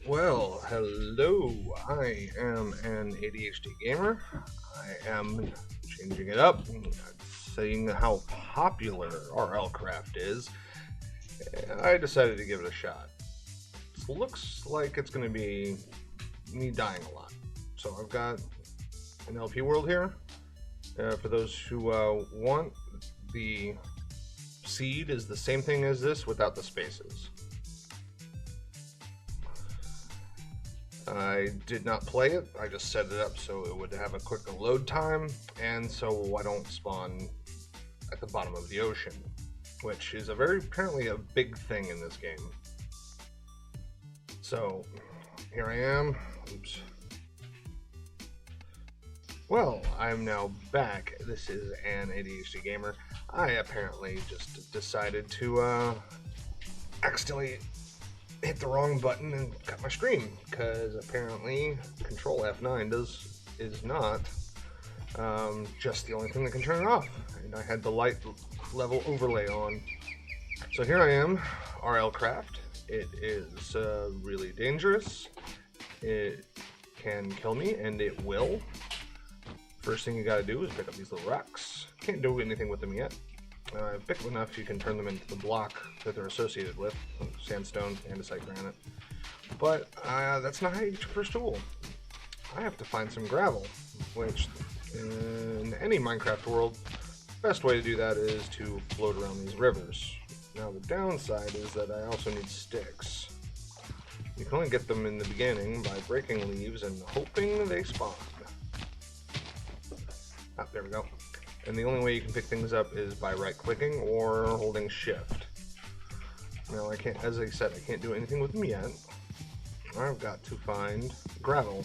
Well, hello. I am an ADHD gamer. I am changing it up, seeing how popular RLCraft is. I decided to give it a shot. This looks like it's going to be me dying a lot. So I've got an LP world here. For those who want, the seed is the same thing as this without the spaces. I did not play it, I just set it up so it would have a quicker load time, and so I don't spawn at the bottom of the ocean, which is apparently a big thing in this game. So, here I am. Oops. Well, I'm now back. This is An.ADHD.Gamer. I apparently just decided to accidentally hit the wrong button and cut my stream, because apparently Control F9 is not just the only thing that can turn it off, and I had the light level overlay on. So here I am, RLCraft. It is really dangerous. It can kill me, and it will. First thing you gotta do is pick up these little rocks. Can't do anything with them yet. Pick them enough, you can turn them into the block that they're associated with, sandstone, andesite, granite. But that's not how you get your first tool. I have to find some gravel, which in any Minecraft world, the best way to do that is to float around these rivers. Now the downside is that I also need sticks. You can only get them in the beginning by breaking leaves and hoping they spawn. Ah, there we go. And the only way you can pick things up is by right-clicking or holding shift. Now I can't, as I said, I can't do anything with them yet. I've got to find gravel,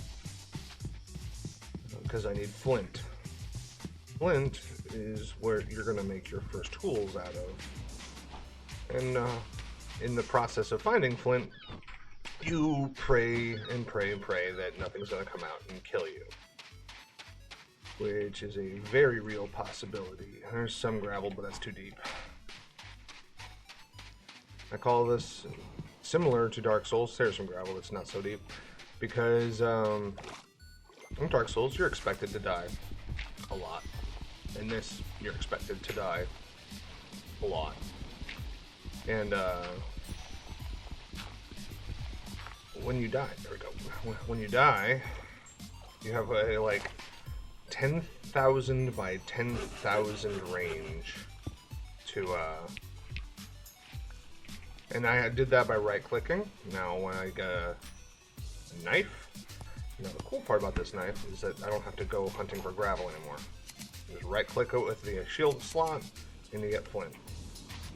because I need flint. Flint is where you're going to make your first tools out of. And in the process of finding flint, you pray and pray and pray that nothing's going to come out and kill you, which is a very real possibility. There's some gravel, but that's too deep. I call this similar to Dark Souls. There's some gravel that's not so deep, because in Dark Souls you're expected to die a lot. In this, you're expected to die a lot. And when you die, there we go. When you die, you have a like 10,000 by 10,000 range to and I did that by right-clicking. Now when I get a knife, the cool part about this knife is that I don't have to go hunting for gravel anymore. Just right-click it with the shield slot and you get flint.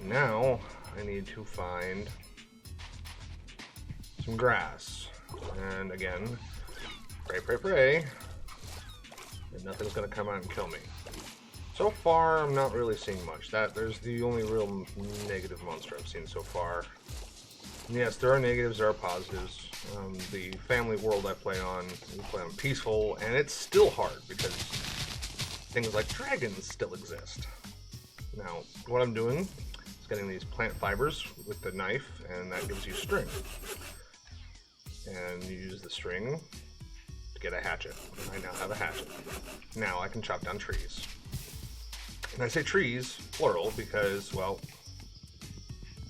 Now I need to find some grass, and again, pray, and nothing's going to come out and kill me. So far, I'm not really seeing much. There's the only real negative monster I've seen so far. And yes, there are negatives, there are positives. The family world I play on, we play on peaceful, and it's still hard because things like dragons still exist. Now, what I'm doing is getting these plant fibers with the knife, and that gives you string. And you use the string get a hatchet. I now have a hatchet. Now I can chop down trees. And I say trees, plural, because, well,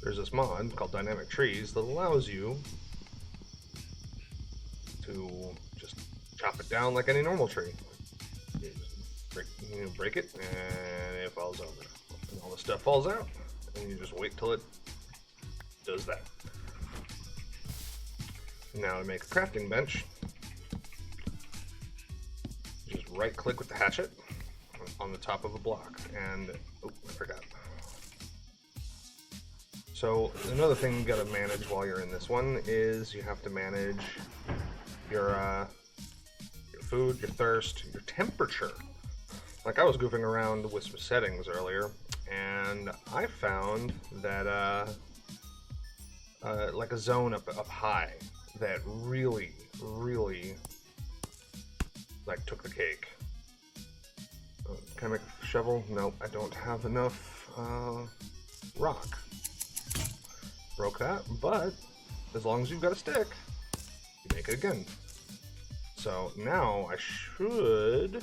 there's this mod called Dynamic Trees that allows you to just chop it down like any normal tree. You break it, and it falls over. And all the stuff falls out, and you just wait till it does that. Now to make a crafting bench, just right click with the hatchet on the top of a block, and oh, I forgot. So another thing you gotta manage while you're in this one is you have to manage your food, your thirst, your temperature. Like I was goofing around with some settings earlier, and I found that like a zone up high that really like took the cake. Can I make a shovel? Nope, I don't have enough rock. Broke that, but as long as you've got a stick, make it again. So now I should,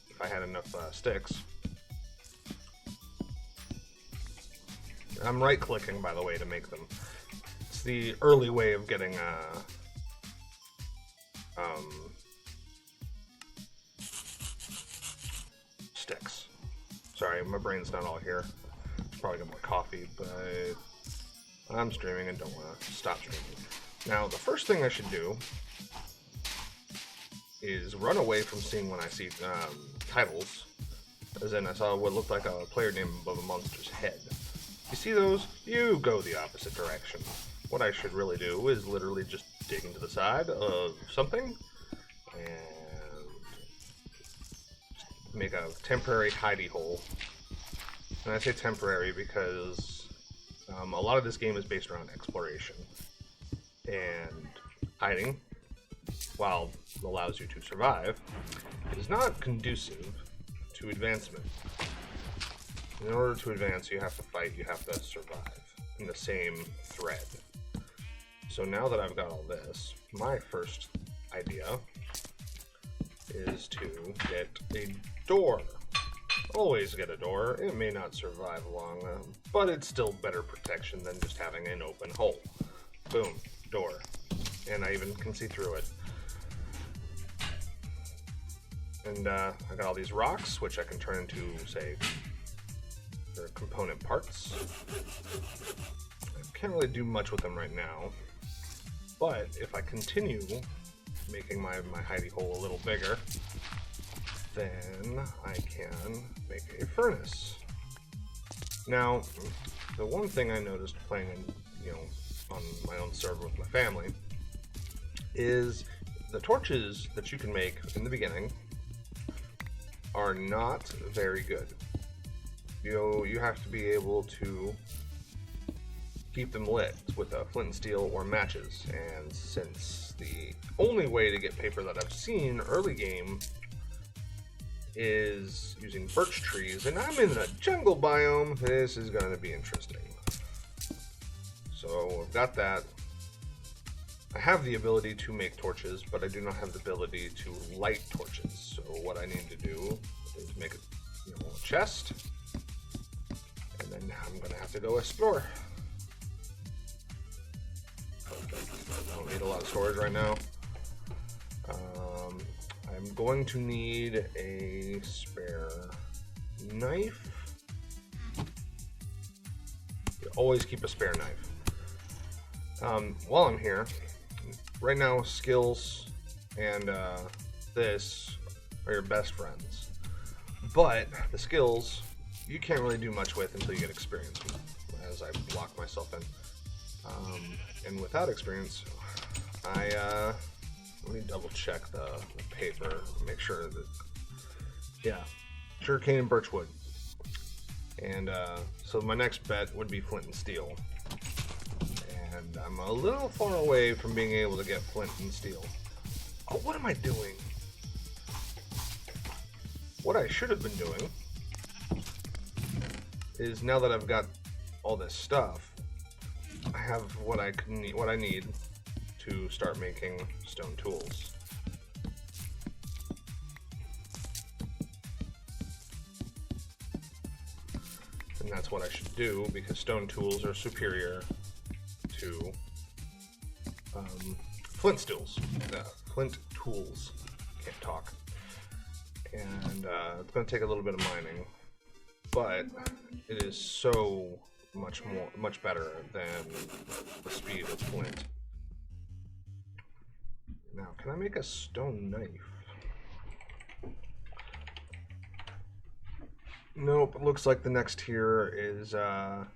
if I had enough sticks. I'm right-clicking, by the way, to make them. It's the early way of getting sticks. Sorry, my brain's not all here. Probably got more coffee, but I'm streaming and don't want to stop streaming. Now, the first thing I should do is run away from seeing when I see titles, as in I saw what looked like a player name above a monster's head. You see those? You go the opposite direction. What I should really do is literally just dig into the side of something and just make a temporary hidey hole. And I say temporary because a lot of this game is based around exploration. And hiding, while it allows you to survive, is not conducive to advancement. In order to advance, you have to fight, you have to survive in the same thread. So now that I've got all this, my first idea is to get a door. Always get a door. It may not survive long, but it's still better protection than just having an open hole. Boom, door. And I even can see through it. And I got all these rocks, which I can turn into, say, their component parts. I can't really do much with them right now, but if I continue making my hidey hole a little bigger, then I can make a furnace. Now, the one thing I noticed playing on my own server with my family is the torches that you can make in the beginning are not very good. You have to be able to keep them lit with a flint and steel or matches, and since the only way to get paper that I've seen early game is using birch trees, and I'm in a jungle biome, this is going to be interesting. So I've got that. I have the ability to make torches, but I do not have the ability to light torches. So what I need to do is make a chest, and then I'm going to have to go explore. I don't need a lot of storage right now. I'm going to need a spare knife. You always keep a spare knife. While I'm here, right now skills and this are your best friends. But the skills, you can't really do much with until you get experience with, as I block myself in. And without experience, let me double check the paper, make sure that, yeah, sugarcane and birchwood. And so my next bet would be flint and steel. And I'm a little far away from being able to get flint and steel. Oh, what am I doing? What I should have been doing is, now that I've got all this stuff, I have what I need to start making stone tools. And that's what I should do, because stone tools are superior to flint tools. Flint tools. Can't talk. And it's going to take a little bit of mining, but it is so much better than the speed of flint. Now, can I make a stone knife? Nope. It looks like the next tier is well,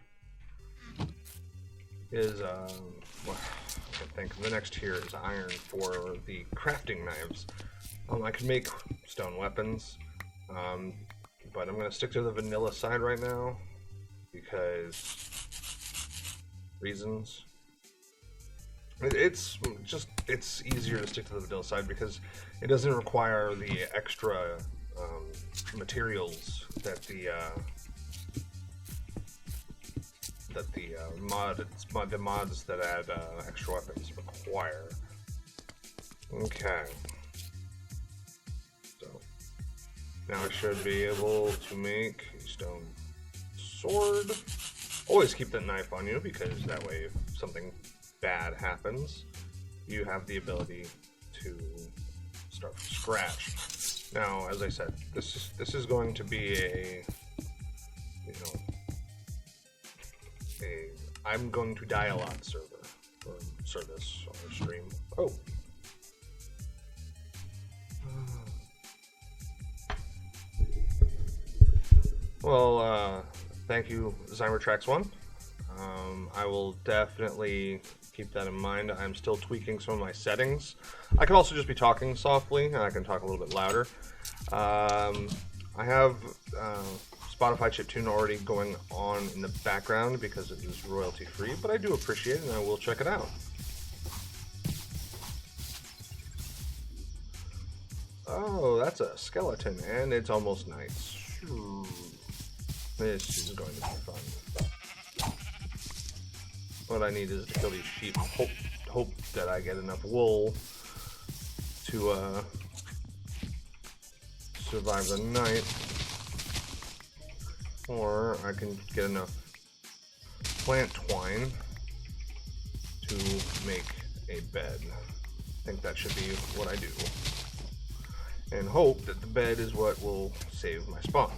I think the next tier is iron for the crafting knives. I can make stone weapons, but I'm going to stick to the vanilla side right now because reasons. It's easier to stick to the vanilla side because it doesn't require the extra materials that the mods that add extra weapons require. Okay. So now I should be able to make a stone sword. Always keep that knife on you, because that way if something bad happens, you have the ability to start from scratch. Now, as I said, this is going to be a, you know, I'm going to die a lot server, or service, or stream. Oh. Well, thank you, ZymerTrax1. I will definitely keep that in mind. I'm still tweaking some of my settings. I could also just be talking softly, and I can talk a little bit louder. I have Spotify chiptune already going on in the background because it is royalty free, but I do appreciate it, and I will check it out. Oh, that's a skeleton, and it's almost night. This is going to be fun. What I need is to kill these sheep. Hope that I get enough wool to survive the night, or I can get enough plant twine to make a bed. I think that should be what I do, and hope that the bed is what will save my spawn.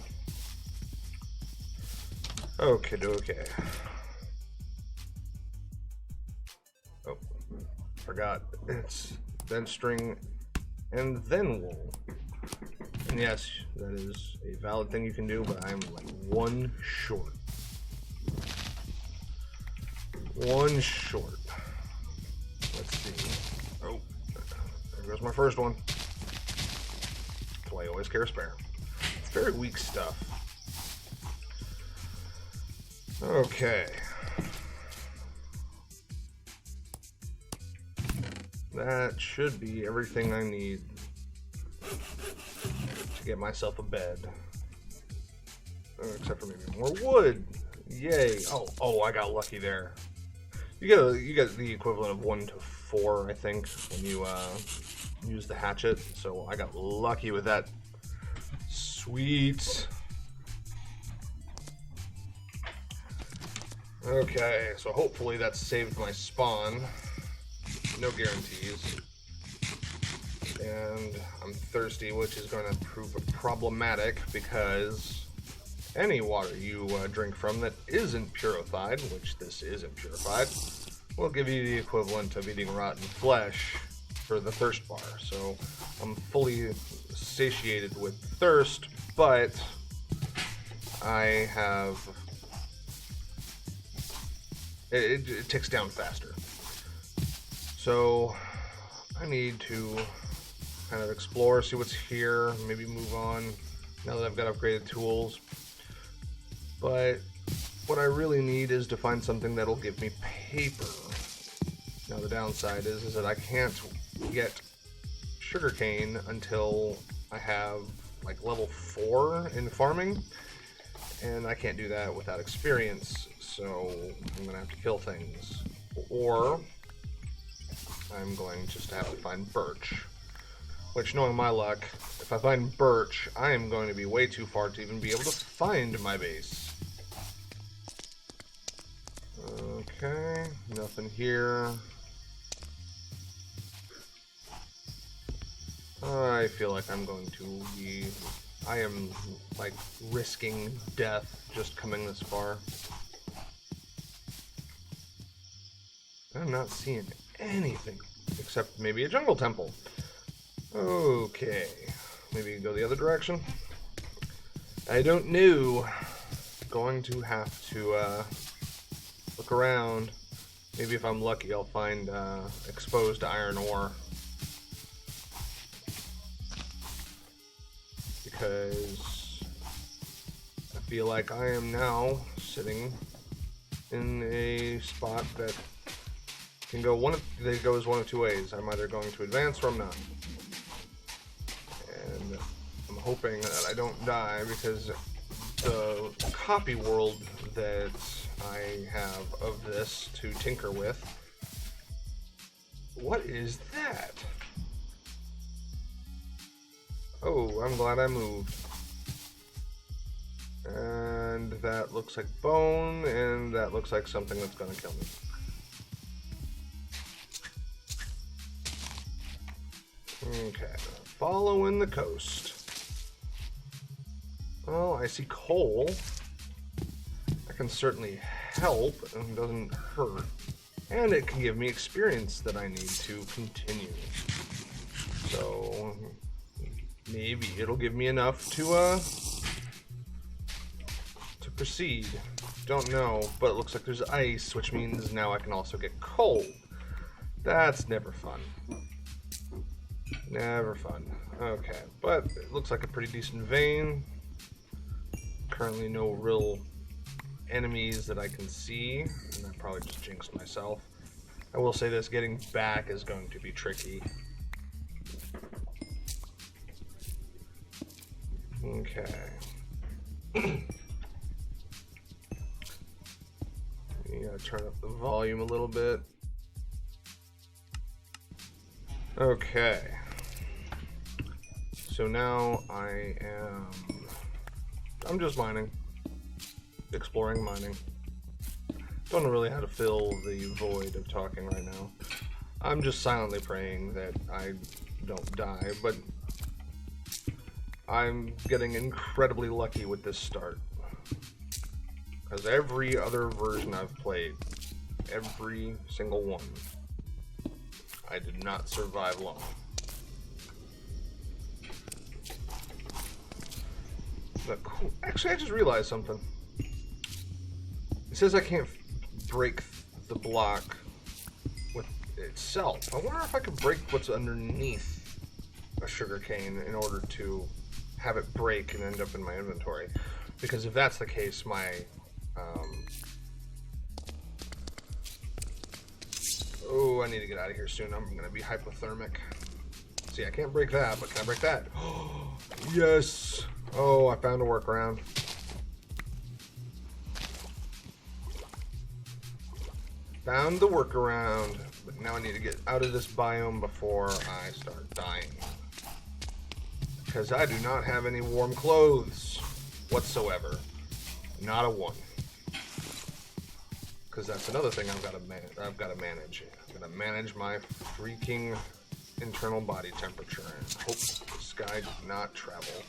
Okay, okay. Oh, forgot. It's then string and then wool. And yes, that is a valid thing you can do, but I'm like one short. One short. Let's see. Oh, there goes my first one. That's why I always carry a spare. It's very weak stuff. Okay. That should be everything I need to get myself a bed. Except for maybe more wood. Yay. Oh, I got lucky there. You get the equivalent of 1 to 4, I think, when you use the hatchet. So I got lucky with that. Sweet. Okay, so hopefully that saved my spawn. No guarantees. And I'm thirsty, which is going to prove problematic because any water you drink from that isn't purified, which this isn't purified, will give you the equivalent of eating rotten flesh for the thirst bar. So I'm fully satiated with thirst, but I have... It ticks down faster. So I need to kind of explore, see what's here, maybe move on now that I've got upgraded tools. But what I really need is to find something that'll give me paper. Now the downside is that I can't get sugarcane until I have like level 4 in farming, and I can't do that without experience. So I'm gonna have to kill things, or I'm going just to have to find birch, which, knowing my luck, if I find birch, I am going to be way too far to even be able to find my base. Okay, nothing here. I feel like I'm going to be... I am, like, risking death just coming this far. I'm not seeing anything except maybe a jungle temple. Okay, maybe go the other direction. I don't know. Going to have to look around. Maybe if I'm lucky, I'll find exposed iron ore. Because I feel like I am now sitting in a spot that can go they goes one of two ways. I'm either going to advance or I'm not. And I'm hoping that I don't die, because the copy world that I have of this to tinker with... What is that? Oh, I'm glad I moved. And that looks like bone, and that looks like something that's gonna kill me. Okay, following the coast. Well, I see coal. That can certainly help and doesn't hurt. And it can give me experience that I need to continue. So maybe it'll give me enough to proceed. Don't know, but it looks like there's ice, which means now I can also get cold. That's never fun. Never fun. Okay, but it looks like a pretty decent vein. Currently no real enemies that I can see, and I probably just jinxed myself. I will say this, getting back is going to be tricky. Okay. You gotta turn up the volume a little bit. Okay. So now I'm just mining. Exploring mining. Don't know really how to fill the void of talking right now. I'm just silently praying that I don't die, but I'm getting incredibly lucky with this start. Because every other version I've played, every single one, I did not survive long. But cool. Actually, I just realized something. It says I can't break the block with itself. I wonder if I could break what's underneath a sugarcane in order to have it break and end up in my inventory. Because if that's the case, my oh, I need to get out of here soon. I'm gonna be hypothermic. See, I can't break that, but can I break that? Yes! Oh, I found a workaround. Found the workaround, but now I need to get out of this biome before I start dying. Because I do not have any warm clothes whatsoever. Not a one. Because that's another thing I've got to manage. I've got to manage my freaking internal body temperature and hope the sky does not travel.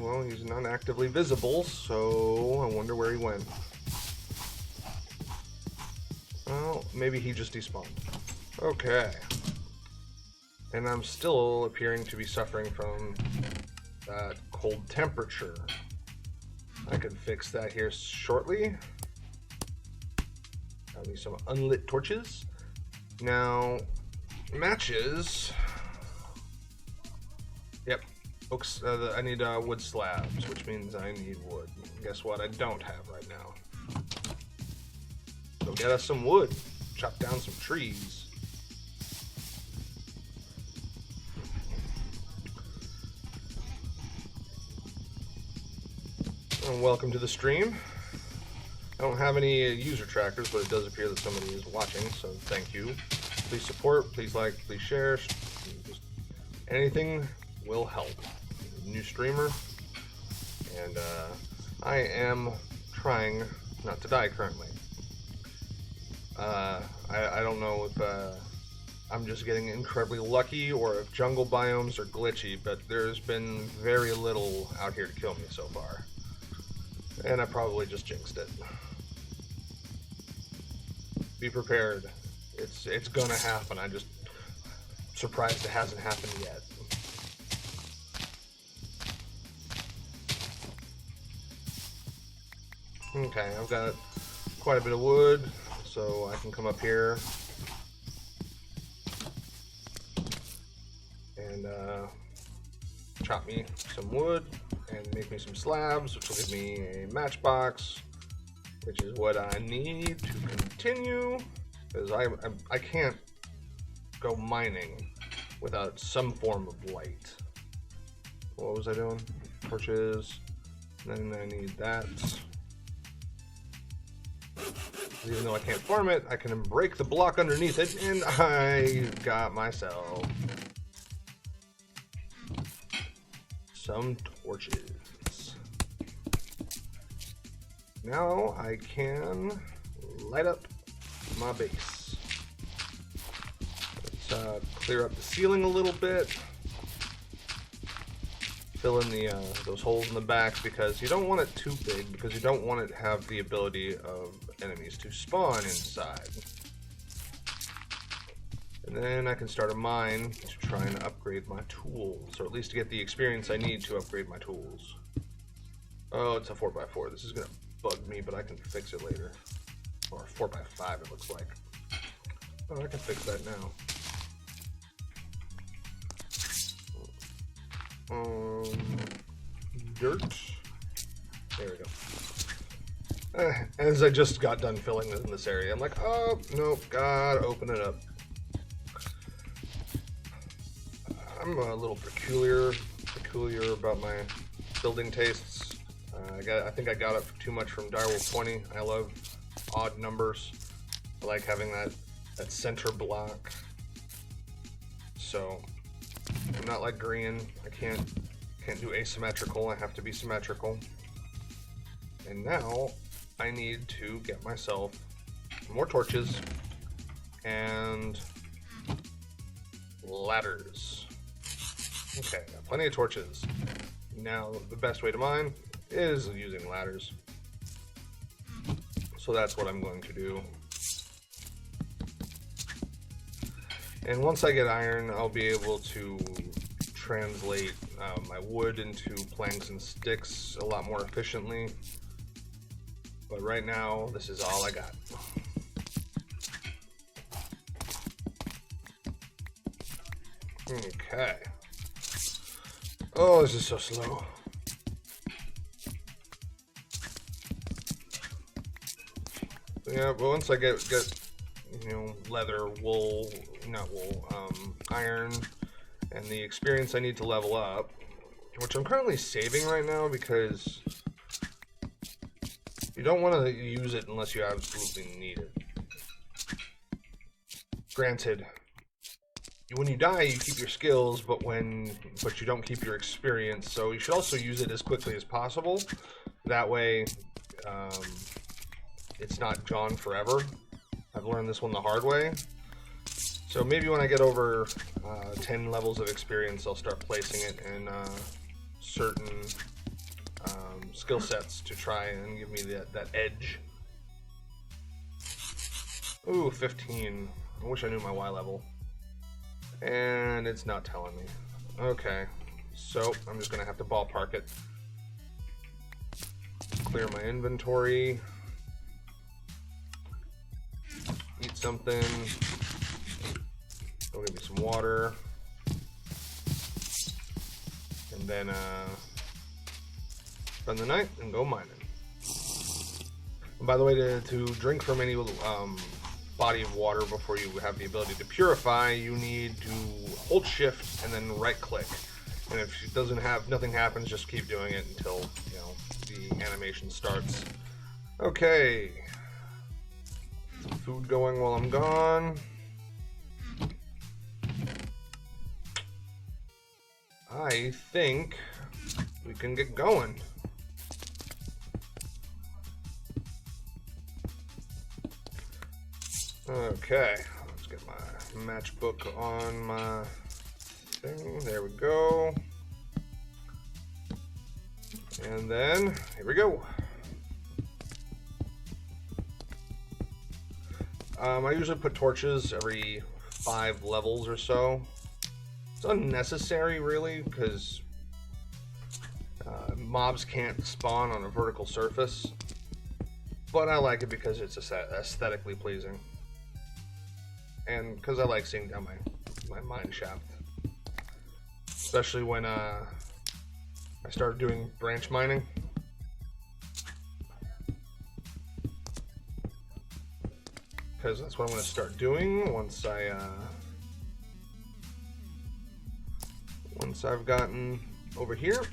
Well, he's not actively visible, so I wonder where he went. Well, maybe he just despawned. Okay. And I'm still appearing to be suffering from that cold temperature. I could fix that here shortly. Got me some unlit torches. Now, matches. Yep. Oops, I need wood slabs, which means I need wood. Guess what? I don't have right now. So get us some wood. Chop down some trees. And welcome to the stream. I don't have any user trackers, but it does appear that somebody is watching, so thank you. Please support, please like, please share. Just anything will help. New streamer, and I am trying not to die currently. I don't know if I'm just getting incredibly lucky or if jungle biomes are glitchy, but there's been very little out here to kill me so far. And I probably just jinxed it. Be prepared. It's gonna happen. I'm just surprised it hasn't happened yet. Okay, I've got quite a bit of wood, so I can come up here and chop me some wood and make me some slabs, which will give me a matchbox, which is what I need to continue, because I can't go mining without some form of light. What was I doing? Torches, then I need that. Even though I can't farm it, I can break the block underneath it, and I got myself some torches. Now I can light up my base. Let's clear up the ceiling a little bit. Fill in the those holes in the back, because you don't want it too big, because you don't want it to have the ability of enemies to spawn inside. And then I can start a mine to try and upgrade my tools, or at least to get the experience I need to upgrade my tools. Oh, it's a 4x4. This is gonna bug me, but I can fix it later. Or 4x5 it looks like. Oh, I can fix that now. Dirt. There we go. As I just got done filling in this area, I'm like, oh, nope, gotta open it up. I'm a little peculiar about my building tastes. I think I got it too much from Direwolf 20. I love odd numbers. I like having that center block. So I'm not like green. I can't do asymmetrical. I have to be symmetrical. And now I need to get myself more torches and ladders. Okay, got plenty of torches. Now the best way to mine is using ladders. So that's what I'm going to do. And once I get iron, I'll be able to translate my wood into planks and sticks a lot more efficiently. But right now, this is all I got. Okay. Oh, this is so slow. Yeah, but once I get you know, leather, wool, not wool, iron, and the experience I need to level up, which I'm currently saving right now because you don't want to use it unless you absolutely need it. Granted, when you die, you keep your skills, but you don't keep your experience. So you should also use it as quickly as possible. That way, it's not gone forever. I've learned this one the hard way. So maybe when I get over 10 levels of experience, I'll start placing it in certain skill sets to try and give me that edge. Ooh, 15. I wish I knew my Y level. And it's not telling me. Okay, so I'm just gonna have to ballpark it. Clear my inventory. Eat something. Go get me some water. And then spend the night and go mining. And by the way, to drink from any body of water before you have the ability to purify, you need to hold shift and then right click. And if it doesn't nothing happens, just keep doing it until, you know, the animation starts. Okay. Some food going while I'm gone. I think we can get going. Okay, let's get my matchbook on my thing. There we go. And then, here we go. I usually put torches every 5 levels or so. It's unnecessary, really, because mobs can't spawn on a vertical surface. But I like it because it's aesthetically pleasing. And because I like seeing down my mine shaft. Especially when I started doing branch mining. Because that's what I'm going to start doing once I've gotten over here.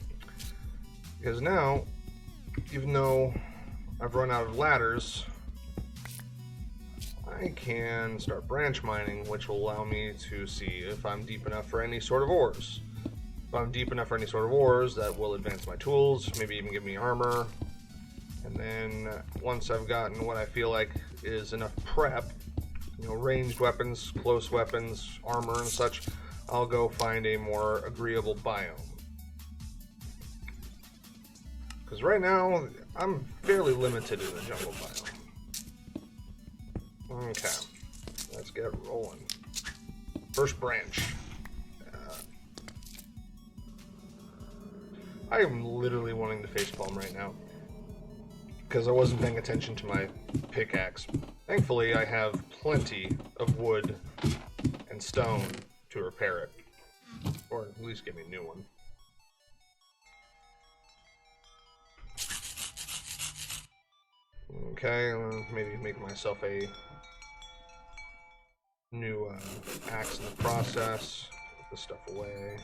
Because now, even though I've run out of ladders, I can start branch mining, which will allow me to see if I'm deep enough for any sort of ores. If I'm deep enough for any sort of ores, that will advance my tools, maybe even give me armor. And then once I've gotten what I feel like is enough prep, you know, ranged weapons, close weapons, armor and such, I'll go find a more agreeable biome. Because right now, I'm fairly limited in the jungle biome. Okay, let's get rolling. First branch. I am literally wanting to facepalm right now because I wasn't paying attention to my pickaxe. Thankfully, I have plenty of wood and stone to repair it, or at least give me a new one. Okay, maybe make myself a new axe in the process. Put this stuff away.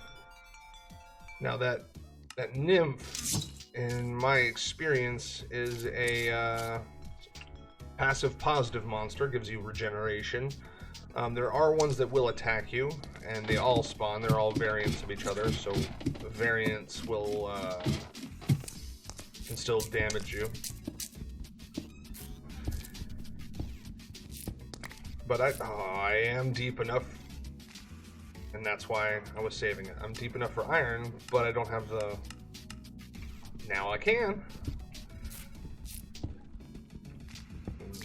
Now that nymph, in my experience, is a passive positive monster. Gives you regeneration. There are ones that will attack you, and they all spawn. They're all variants of each other, so variants will can still damage you. But I am deep enough, and that's why I was saving it. I'm deep enough for iron, but I don't have the... Now I can.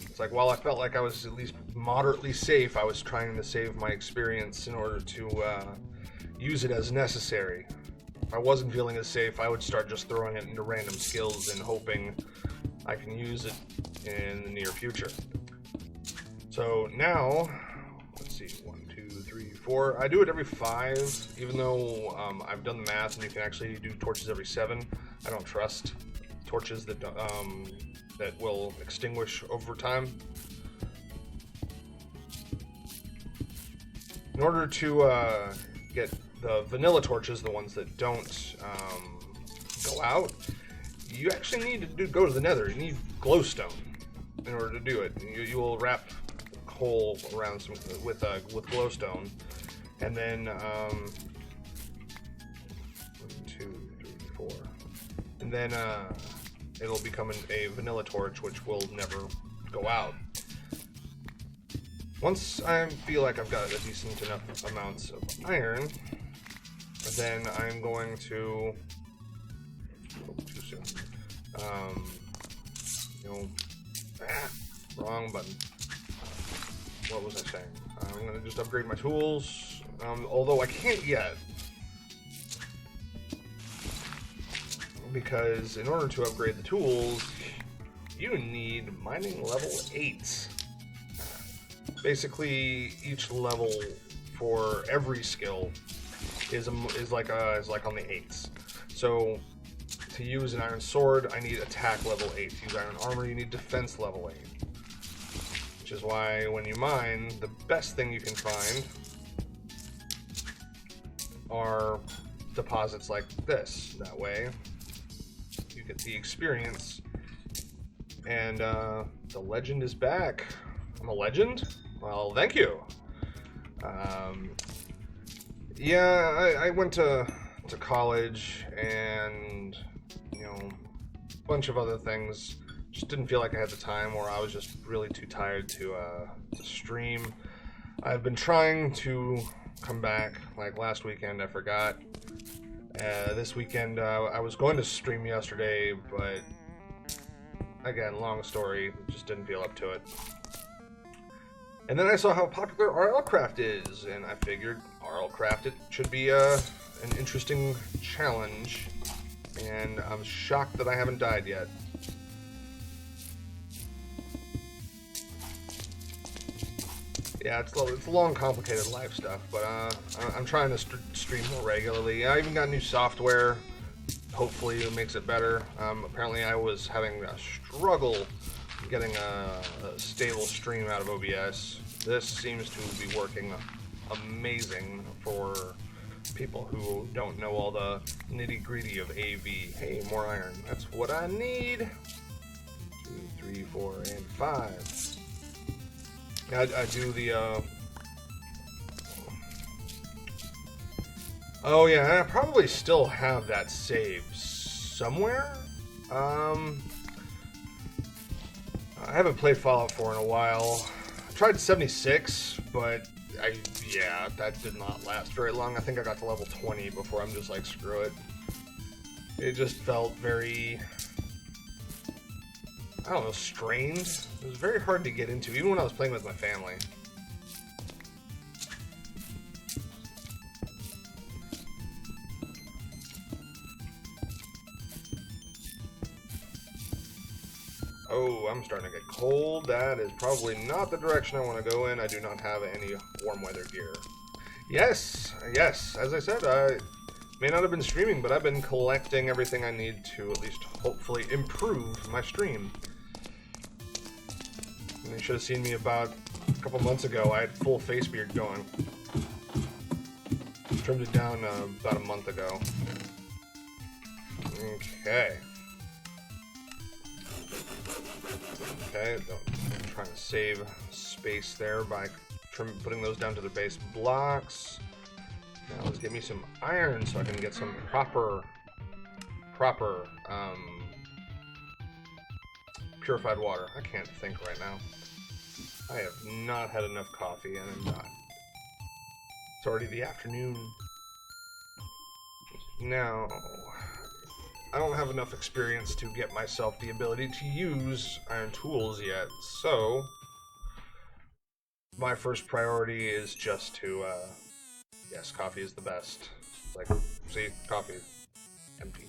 It's like, while I felt like I was at least moderately safe, I was trying to save my experience in order to use it as necessary. If I wasn't feeling as safe, I would start just throwing it into random skills and hoping I can use it in the near future. So now, let's see, 1, 2, 3, 4. I do it every 5, even though I've done the math and you can actually do torches every 7. I don't trust torches that will extinguish over time. In order to get the vanilla torches, the ones that don't go out, you actually need to go to the nether. You need glowstone in order to do it. You will wrap hole around some with glowstone, and then 1, 2, 3, 4, and then it'll become a vanilla torch, which will never go out. Once I feel like I've got a decent enough amounts of iron, then I'm going to... Oh, too soon. Wrong button. What was I saying? I'm going to just upgrade my tools, although I can't yet. Because in order to upgrade the tools, you need mining level 8. Basically, each level for every skill is like on the 8s. So to use an iron sword, I need attack level 8. To use iron armor, you need defense level 8. Which is why when you mine, the best thing you can find are deposits like this. That way, you get the experience. And the legend is back. I'm a legend? Well, thank you. Yeah, I went to college and, you know, a bunch of other things. Just didn't feel like I had the time, or I was just really too tired to stream. I've been trying to come back. Like last weekend, I forgot. This weekend, I was going to stream yesterday, but again, long story, just didn't feel up to it. And then I saw how popular RLCraft is, and I figured RLCraft, it should be an interesting challenge, and I'm shocked that I haven't died yet. Yeah, it's a long, complicated life stuff, but I'm trying to stream more regularly. I even got new software. Hopefully it makes it better. Apparently I was having a struggle getting a stable stream out of OBS. This seems to be working amazing for people who don't know all the nitty-gritty of AV. Hey, more iron. That's what I need. 2, 3, 4, and 5. I do the, oh yeah, I probably still have that save somewhere. I haven't played Fallout 4 in a while. I tried 76, but yeah, that did not last very long. I think I got to level 20 before I'm just like, screw it. It just felt very, I don't know, strained. It was very hard to get into, even when I was playing with my family. Oh, I'm starting to get cold. That is probably not the direction I want to go in. I do not have any warm weather gear. Yes, as I said, I may not have been streaming, but I've been collecting everything I need to at least hopefully improve my stream. And you should have seen me about a couple months ago. I had full face beard going. Trimmed it down about a month ago. Okay. Okay, I'm trying to save space there by putting those down to their base blocks. Now let's get me some iron so I can get some proper purified water. I can't think right now. I have not had enough coffee, and I'm not. It's already the afternoon. Now, I don't have enough experience to get myself the ability to use iron tools yet, so my first priority is just to, yes, coffee is the best. Like, see, coffee, empty.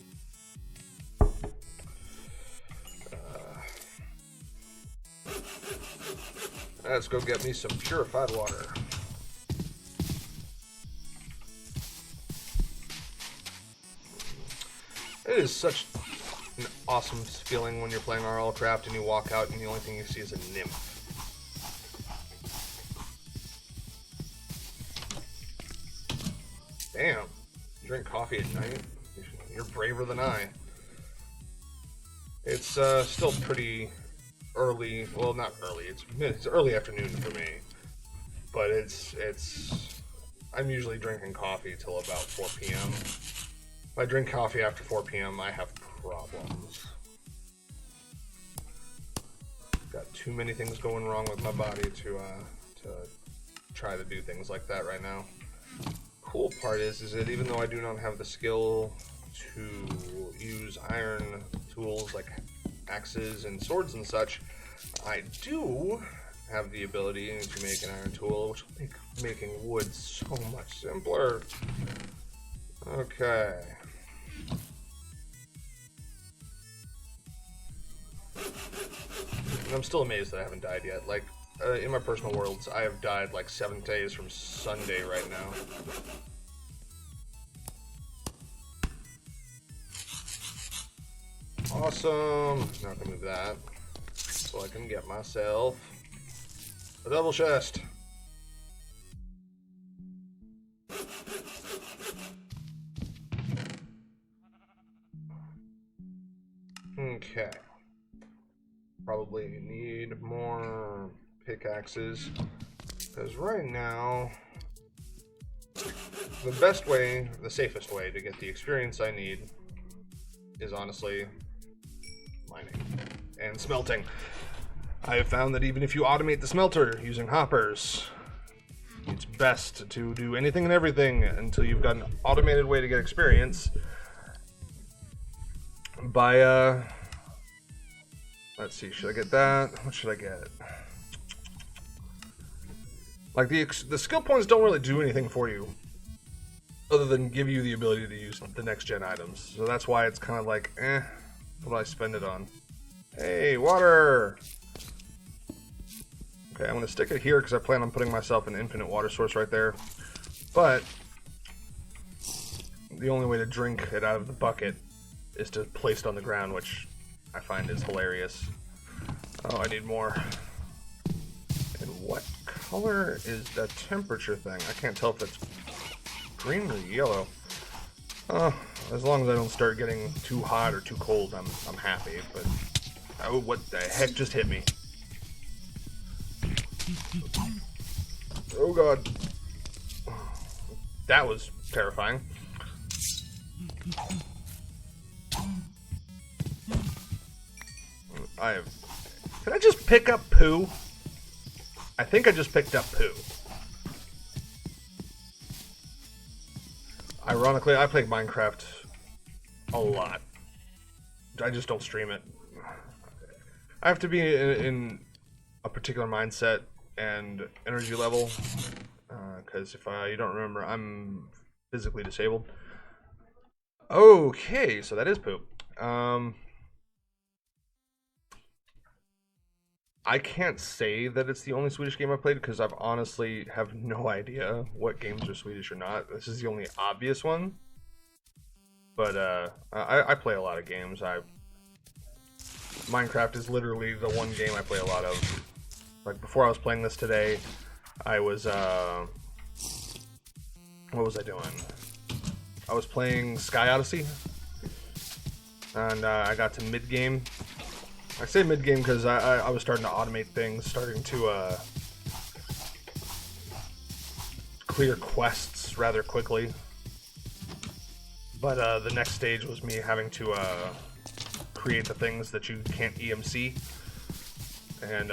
Let's go get me some purified water. It is such an awesome feeling when you're playing RLCraft and you walk out and the only thing you see is a nymph. Damn, you drink coffee at night? You're braver than I. It's still pretty early. Well, not early. It's early afternoon for me. But I'm usually drinking coffee till about 4 p.m. If I drink coffee after 4 p.m., I have problems. Got too many things going wrong with my body to try to do things like that right now. Cool part is that even though I do not have the skill to use iron tools like axes and swords and such, I do have the ability to make an iron tool, which will make making wood so much simpler. Okay. And I'm still amazed that I haven't died yet. Like, in my personal worlds, I have died like 7 days from Sunday right now. Awesome. Now I can move that so I can get myself a double chest. Okay. Probably need more pickaxes, because right now the best way, the safest way to get the experience I need is honestly mining and smelting. I have found that even if you automate the smelter using hoppers, it's best to do anything and everything until you've got an automated way to get experience by let's see, should I get that? What should I get? Like, the skill points don't really do anything for you other than give you the ability to use the next gen items. So that's why it's kind of like, what do I spend it on? Hey, water! Okay, I'm going to stick it here because I plan on putting myself an infinite water source right there. But the only way to drink it out of the bucket is to place it on the ground, which I find is hilarious. Oh, I need more. And what color is that temperature thing? I can't tell if it's green or yellow. Oh, as long as I don't start getting too hot or too cold, I'm happy. But oh, what the heck just hit me? Oh god. That was terrifying. Can I just pick up poo? I think I just picked up poo. Ironically, I play Minecraft a lot. I just don't stream it. I have to be in a particular mindset and energy level, because if you don't remember, I'm physically disabled. Okay, so that is poop. I can't say that it's the only Swedish game I played because I've honestly have no idea what games are Swedish or not. This is the only obvious one. But I play a lot of games. Minecraft is literally the one game I play a lot of. Like before I was playing this today, I was what was I doing? I was playing Sky Odyssey, and I got to mid game. I say mid game because I was starting to automate things, starting to clear quests rather quickly. But the next stage was me having to create the things that you can't EMC. And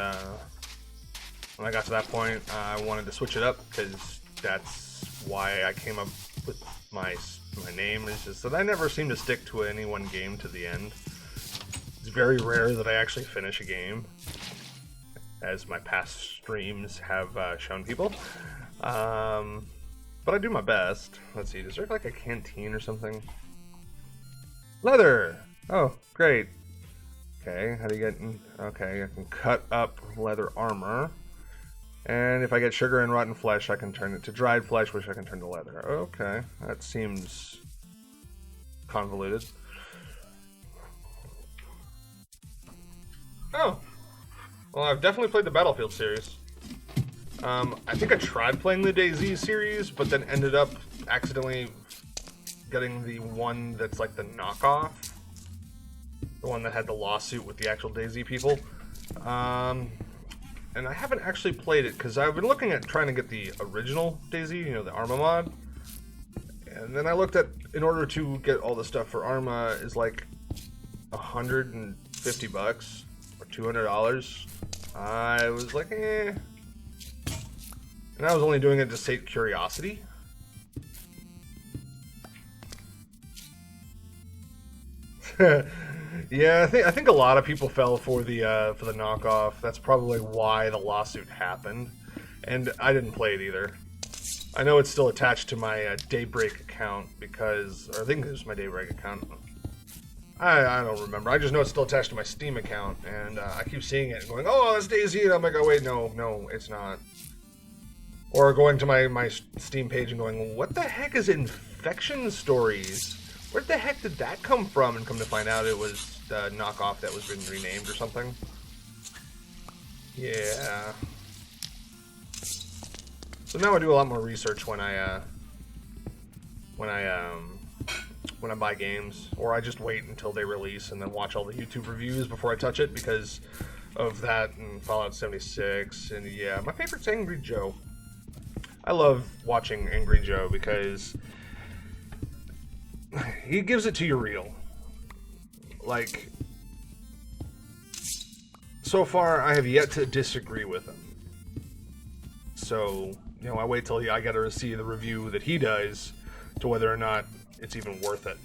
when I got to that point, I wanted to switch it up because that's why I came up with my name. Is just that I never seem to stick to any one game to the end. It's very rare that I actually finish a game, as my past streams have shown people. But I do my best. Let's see, is there like a canteen or something? Leather! Oh, great. Okay, how do you get... Okay, I can cut up leather armor. And if I get sugar and rotten flesh, I can turn it to dried flesh, which I can turn to leather. Okay, that seems convoluted. Oh. Well, I've definitely played the Battlefield series. I think I tried playing the DayZ series, but then ended up accidentally getting the one that's like the knockoff. The one that had the lawsuit with the actual DayZ people. And I haven't actually played it, because I've been looking at trying to get the original DayZ, you know, the Arma mod. And then I looked at, in order to get all the stuff for Arma, is like $150 or $200. I was like, eh. And I was only doing it to sate curiosity. Yeah, I think a lot of people fell for the knockoff. That's probably why the lawsuit happened, and I didn't play it either. I know it's still attached to my Daybreak account because, or I think it was my Daybreak account. I don't remember. I just know it's still attached to my Steam account, and I keep seeing it and going, "Oh, that's DayZ," and I'm like, "Oh wait, no, it's not." Or going to my Steam page and going, "What the heck is Infection Stories? Where the heck did that come from?" And come to find out it was the knockoff that was been renamed or something. Yeah. So now I do a lot more research when I buy games, or I just wait until they release and then watch all the YouTube reviews before I touch it because of that and Fallout 76. And yeah, my favorite's Angry Joe. I love watching Angry Joe because he gives it to you real. Like, so far I have yet to disagree with him. So, you know, I wait till I get to see the review that he does to whether or not it's even worth it.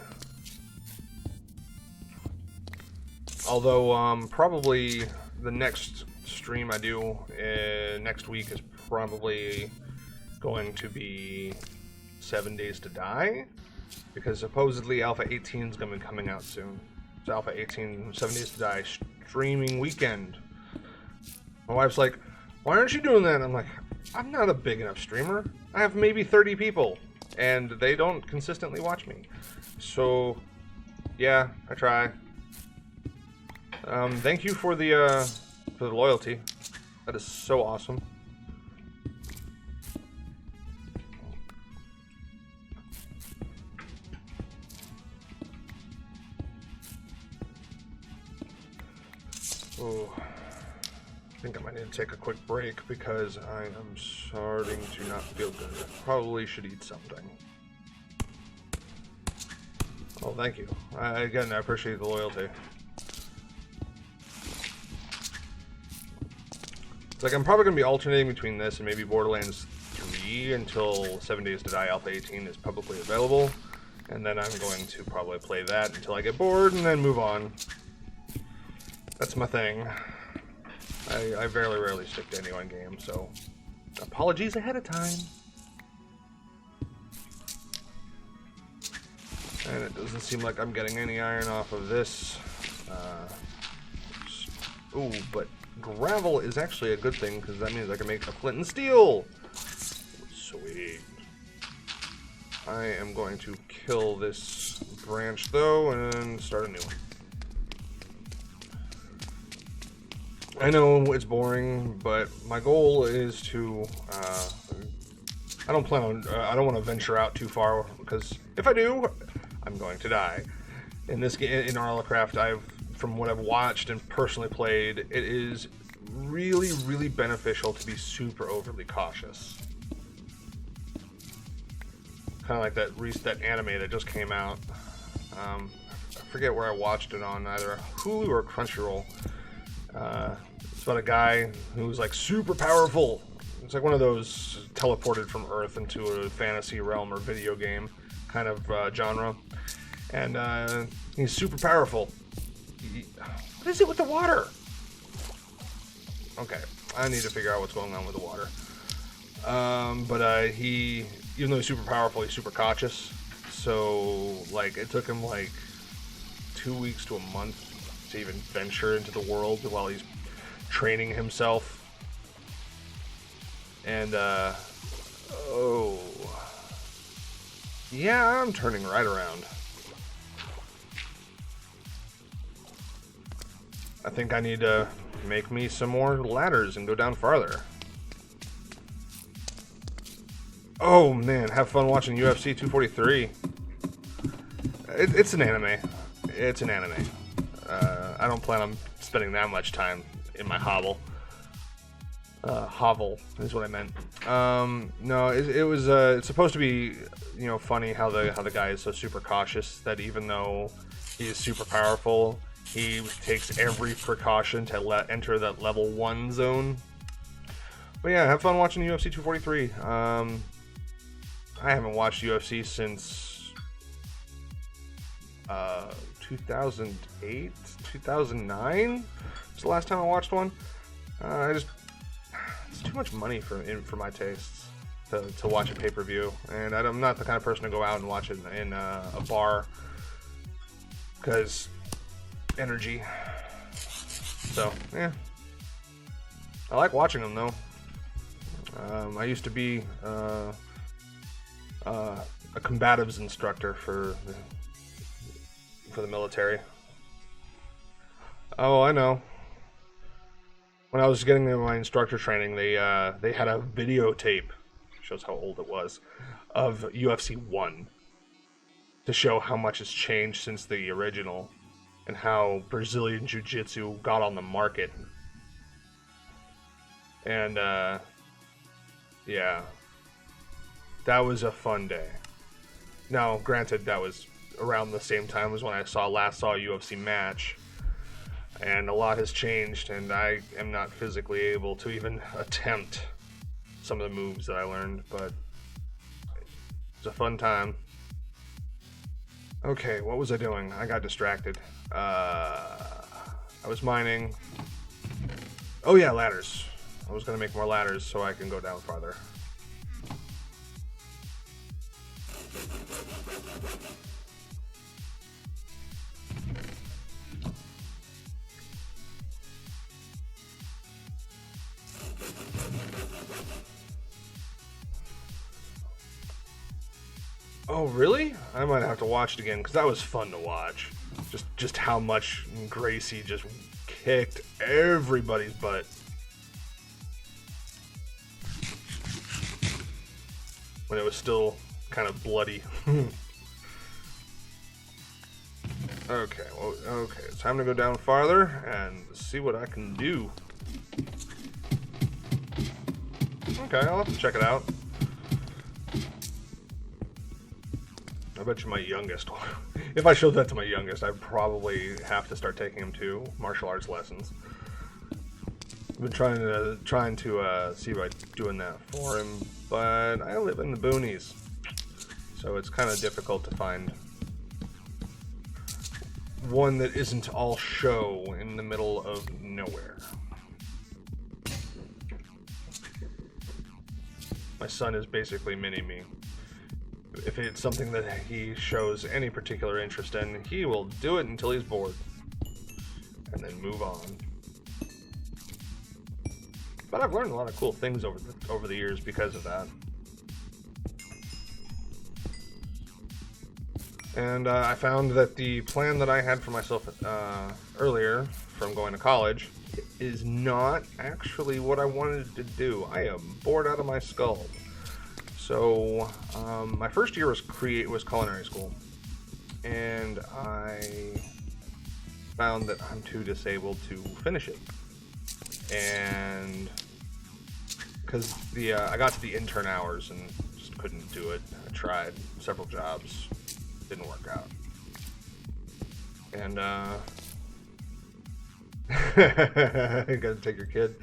Although, probably the next stream I do next week is probably going to be 7 Days to Die, because supposedly Alpha 18 is going to be coming out soon. It's Alpha 18, 7 Days to Die streaming weekend. My wife's like, "Why aren't you doing that?" I'm like, I'm not a big enough streamer. I have maybe 30 people, and they don't consistently watch me. So, yeah, I try. Thank you for the loyalty. That is so awesome. Oh. I think I might need to take a quick break because I am starting to not feel good. Probably should eat something. Oh, thank you. Again, I appreciate the loyalty. Like, I'm probably going to be alternating between this and maybe Borderlands 3 until 7 Days to Die Alpha 18 is publicly available. And then I'm going to probably play that until I get bored and then move on. That's my thing. I very rarely stick to any one game, so apologies ahead of time. And it doesn't seem like I'm getting any iron off of this. Ooh, but gravel is actually a good thing because that means I can make a flint and steel. Sweet. I am going to kill this branch though and start a new one. I know it's boring, but my goal is to. I don't plan on. I don't want to venture out too far because if I do, I'm going to die. In this game, in RLCraft, from what I've watched and personally played, it is really, really beneficial to be super overly cautious. Kind of like that anime that just came out. I forget where I watched it on, either Hulu or Crunchyroll. It's about a guy who's like super powerful. It's like one of those teleported from Earth into a fantasy realm or video game kind of genre. And he's super powerful. What is it with the water? Okay, I need to figure out what's going on with the water. But he, even though he's super powerful, he's super cautious. So, like, it took him like 2 weeks to a month to even venture into the world while he's training himself. And, oh. Yeah, I'm turning right around. I think I need to make me some more ladders and go down farther. Oh man, have fun watching UFC 243. It's an anime. It's an anime. I don't plan on spending that much time in my hovel. Hovel is what I meant. No, it was. It's supposed to be, you know, funny how the guy is so super cautious that even though he is super powerful, he takes every precaution to enter that level 1 zone. But yeah, have fun watching UFC 243. I haven't watched UFC since 2008, 2009. Was the last time I watched one. It's too much money for my tastes to watch a pay-per-view, and I'm not the kind of person to go out and watch it in a bar because energy. So yeah, I like watching them though. I used to be a combatives instructor for the military. Oh, I know. When I was getting my instructor training, they had a videotape, shows how old it was, of UFC 1 to show how much has changed since the original and how Brazilian Jiu-Jitsu got on the market. And yeah, that was a fun day. Now, granted, that was around the same time as when I last saw a UFC match, and a lot has changed, and I am not physically able to even attempt some of the moves that I learned, but it's a fun time. Okay, what was I doing? I got distracted. I was mining. Oh yeah, ladders. I was gonna make more ladders so I can go down farther. Oh really? I might have to watch it again because that was fun to watch. Just how much Gracie just kicked everybody's butt. When it was still kind of bloody. Okay, well, okay, it's time to go down farther and see what I can do. Okay, I'll have to check it out. I bet you my youngest, if I showed that to my youngest, I'd probably have to start taking him to martial arts lessons. I've been trying to see about doing that for him, but I live in the boonies, so it's kind of difficult to find one that isn't all show in the middle of nowhere. My son is basically mini-me. If it's something that he shows any particular interest in, he will do it until he's bored, and then move on. But I've learned a lot of cool things over the years because of that. And I found that the plan that I had for myself earlier from going to college is not actually what I wanted to do. I am bored out of my skull. So my first year was culinary school, and I found that I'm too disabled to finish it. And because I got to the intern hours and just couldn't do it. I tried several jobs, didn't work out. And you gotta take your kid.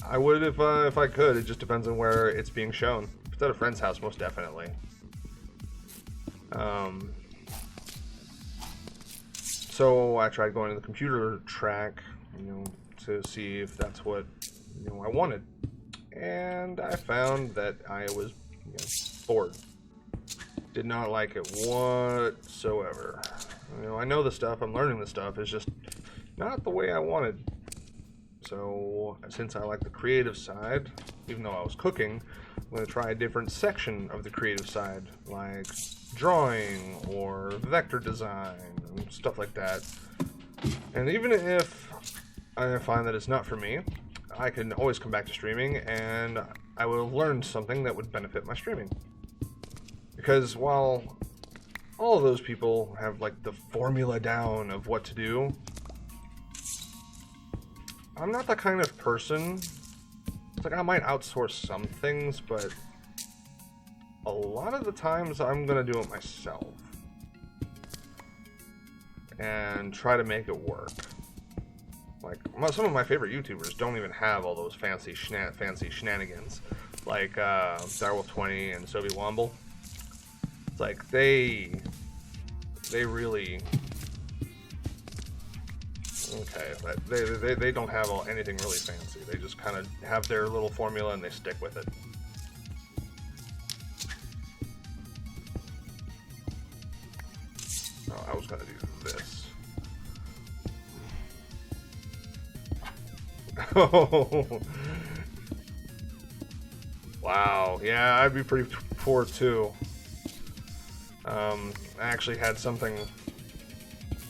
I would if I could. It just depends on where it's being shown. If it's at a friend's house, most definitely. So I tried going to the computer track, to see if that's what I wanted, and I found that I was bored. Did not like it whatsoever. I know the stuff. I'm learning the stuff. It's just not the way I wanted. So since I like the creative side, even though I was cooking, I'm going to try a different section of the creative side, like drawing or vector design and stuff like that. And even if I find that it's not for me, I can always come back to streaming and I will have learned something that would benefit my streaming. Because while all of those people have like the formula down of what to do, I'm not that kind of person. It's like I might outsource some things, but a lot of the times I'm gonna do it myself and try to make it work. Like some of my favorite YouTubers don't even have all those fancy shenanigans, like Direwolf 20 and Sobe Womble. It's like they really. Okay, but they don't have anything really fancy. They just kind of have their little formula and they stick with it. Oh, I was gonna do this. Oh, wow. Yeah, I'd be pretty poor too. I actually had something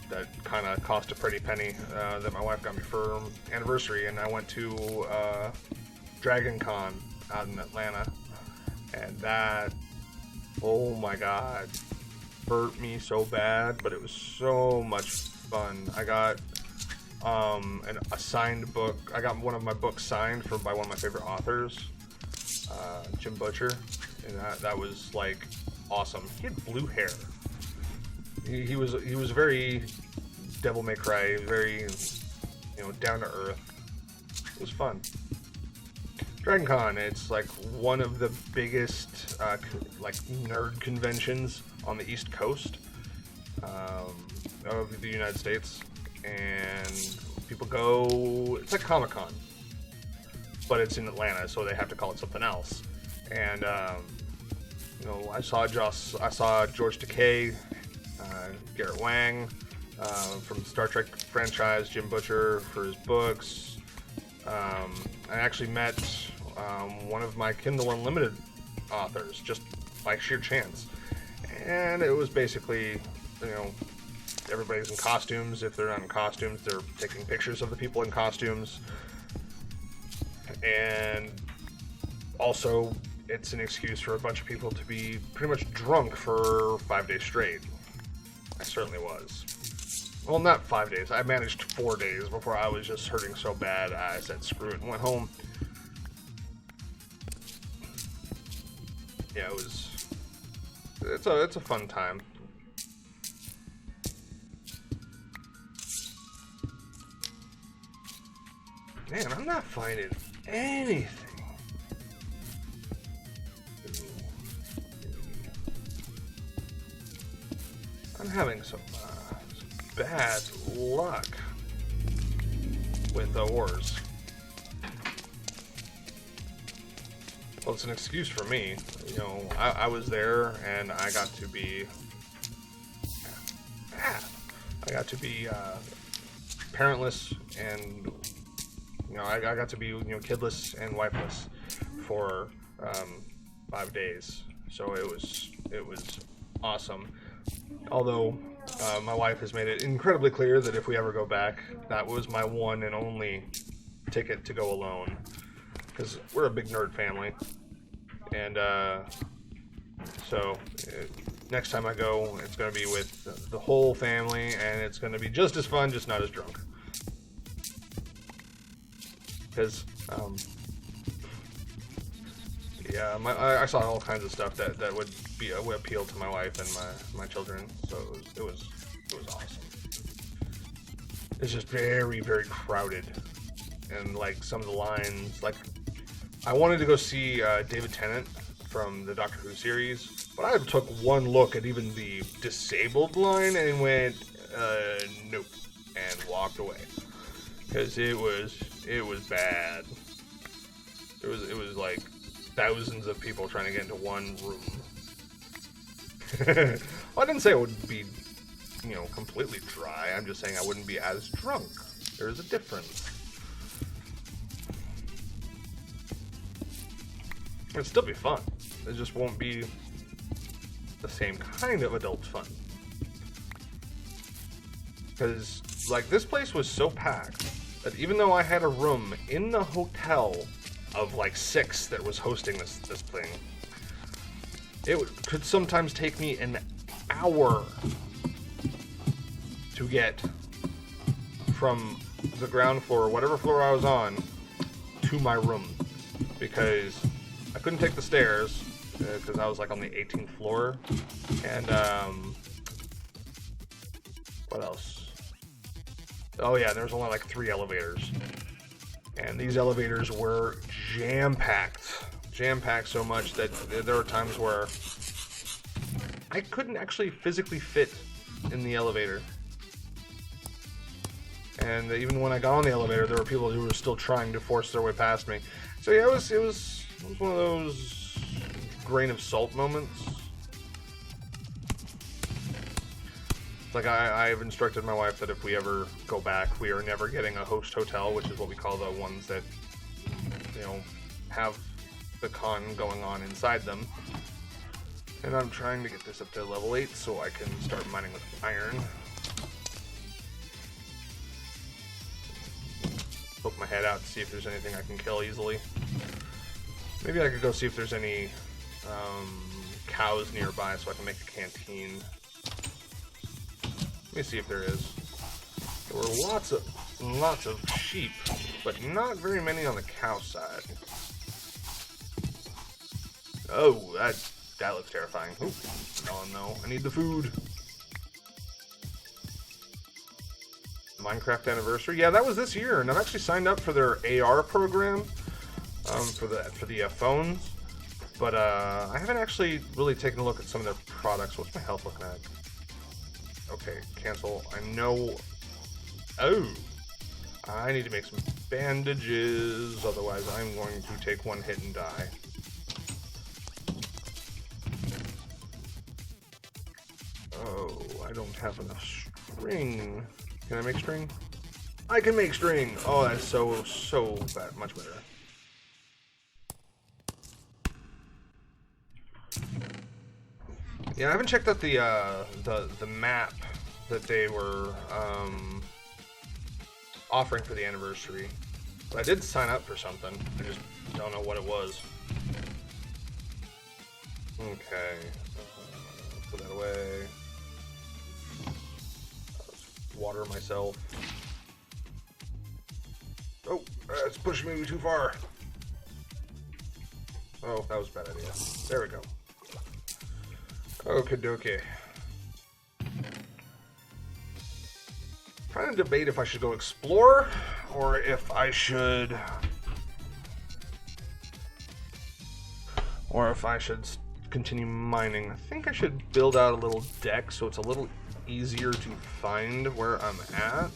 that kind of cost a pretty penny that my wife got me for anniversary, and I went to Dragon Con out in Atlanta, and that, oh my god, hurt me so bad, but it was so much fun. I got a signed book. I got one of my books signed by one of my favorite authors, Jim Butcher, and that was like awesome. He had blue hair. He was very Devil May Cry, very down to earth. It was fun. Dragon Con, it's like one of the biggest like nerd conventions on the East Coast of the United States, and people go. It's like Comic-Con, but it's in Atlanta, so they have to call it something else. And I saw George Takei, Garrett Wang from Star Trek franchise, Jim Butcher for his books. I actually met one of my Kindle Unlimited authors just by sheer chance, and it was basically everybody's in costumes. If they're not in costumes, they're taking pictures of the people in costumes, and also it's an excuse for a bunch of people to be pretty much drunk for 5 days straight. I certainly was. Well, not 5 days. I managed 4 days before I was just hurting so bad. I said screw it and went home. Yeah, it's a fun time. Man, I'm not finding anything. I'm having some bad luck with the ores. Well, it's an excuse for me. You know, I was there and I got to be parentless, and you know, I got to be, you know, kidless and wifeless for 5 days. So it was awesome. Although my wife has made it incredibly clear that if we ever go back, that was my one and only ticket to go alone, because we're a big nerd family, and so next time I go, it's going to be with the whole family, and it's going to be just as fun, just not as drunk. Because yeah, I saw all kinds of stuff that would appeal to my wife and my children, so it was awesome. It's just very, very crowded, and like some of the lines, like I wanted to go see David Tennant from the Doctor Who series, but I took one look at even the disabled line and went nope, and walked away, because it was bad. It was like thousands of people trying to get into one room. Well, I didn't say it would be, you know, completely dry. I'm just saying I wouldn't be as drunk. There's a difference. It'd still be fun. It just won't be the same kind of adult fun. Because, like, this place was so packed that even though I had a room in the hotel of like 6 that was hosting this thing, it could sometimes take me an hour to get from the ground floor, whatever floor I was on, to my room, because I couldn't take the stairs because I was like on the 18th floor, and what else? Oh yeah, there's only like 3 elevators, and these elevators were jam-packed so much that there were times where I couldn't actually physically fit in the elevator. And even when I got on the elevator, there were people who were still trying to force their way past me. So yeah, it was one of those grain of salt moments. Like, I've instructed my wife that if we ever go back, we are never getting a host hotel, which is what we call the ones that, you know, have the con going on inside them. And I'm trying to get this up to level 8 so I can start mining with iron. Poke my head out to see if there's anything I can kill easily. Maybe I could go see if there's any cows nearby so I can make a canteen. Let me see if there is. There were lots of sheep, but not very many on the cow side. Oh, that looks terrifying. Ooh, no, I need the food. Minecraft anniversary. Yeah, that was this year, and I've actually signed up for their AR program for the phones, but I haven't actually really taken a look at some of their products. What's my health looking at? Okay, cancel. I know. Oh, I need to make some bandages, otherwise I'm going to take one hit and die. Oh, I don't have enough string. Can I make string? I can make string! Oh, that's so bad, much better. Yeah, I haven't checked out the map that they were offering for the anniversary, but I did sign up for something. I just don't know what it was. Okay, put that away. water myself. Oh, it's pushing me too far. Oh, that was a bad idea. There we go. Okie dokie. Trying to debate if I should go explore or if I should continue mining. I think I should build out a little deck so it's a little easier to find where I'm at.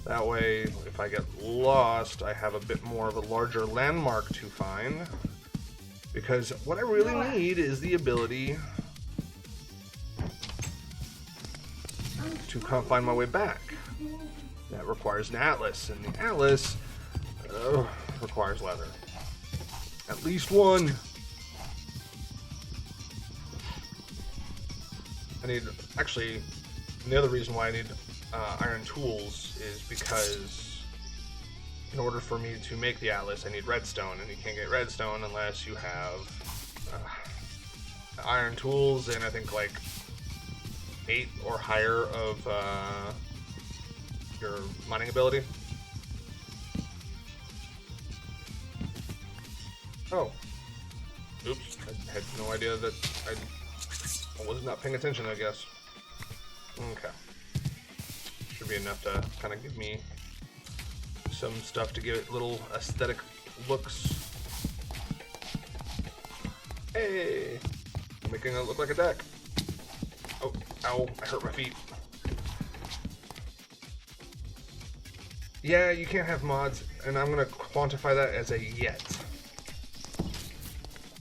That way, if I get lost, I have a bit more of a larger landmark to find. Because what I really need is the ability to find my way back. That requires an atlas, and the atlas requires leather. At least one. I need, actually, the other reason why I need iron tools is because in order for me to make the atlas, I need redstone, and you can't get redstone unless you have iron tools, and I think like 8 or higher of your mining ability. Oh. Oops. I had no idea that I was not paying attention, I guess. Okay. Should be enough to kind of give me some stuff to give it little aesthetic looks. Hey! I'm making it look like a deck. Oh, ow, I hurt my feet. Yeah, you can't have mods, and I'm going to quantify that as a yet.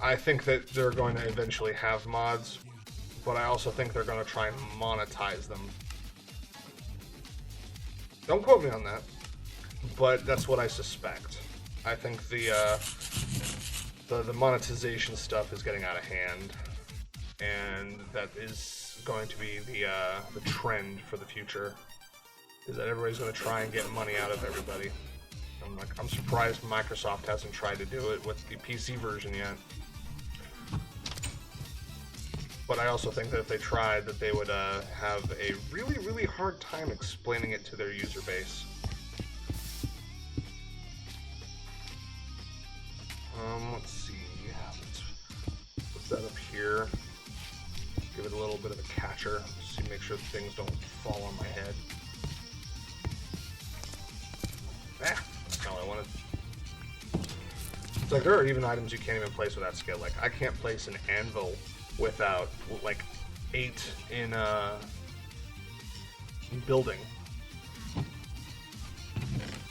I think that they're going to eventually have mods, but I also think they're going to try and monetize them. Don't quote me on that, but that's what I suspect. I think the monetization stuff is getting out of hand, and that is going to be the trend for the future. Is that everybody's going to try and get money out of everybody. I'm surprised Microsoft hasn't tried to do it with the PC version yet. But I also think that if they tried, that they would have a really, really hard time explaining it to their user base. Let's see. Let's put that up here. Give it a little bit of a catcher, so make sure things don't fall on my head. Ah, that's not what I wanted. It's like there are even items you can't even place with that skill. Like I can't place an anvil without like 8 in building.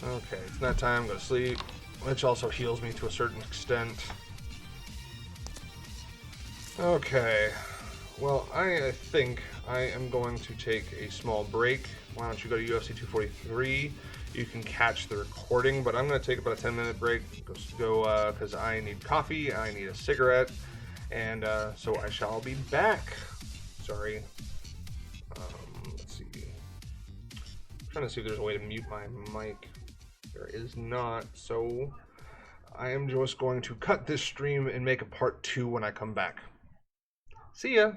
Okay, it's not time. Go to sleep, which also heals me to a certain extent. Okay, well, I think I am going to take a small break. Why don't you go to UFC 243? You can catch the recording, but I'm going to take about a 10-minute break. Go, because I need coffee, I need a cigarette, and so I shall be back. Sorry. Let's see. I'm trying to see if there's a way to mute my mic. There is not, so I am just going to cut this stream and make a part 2 when I come back. See ya!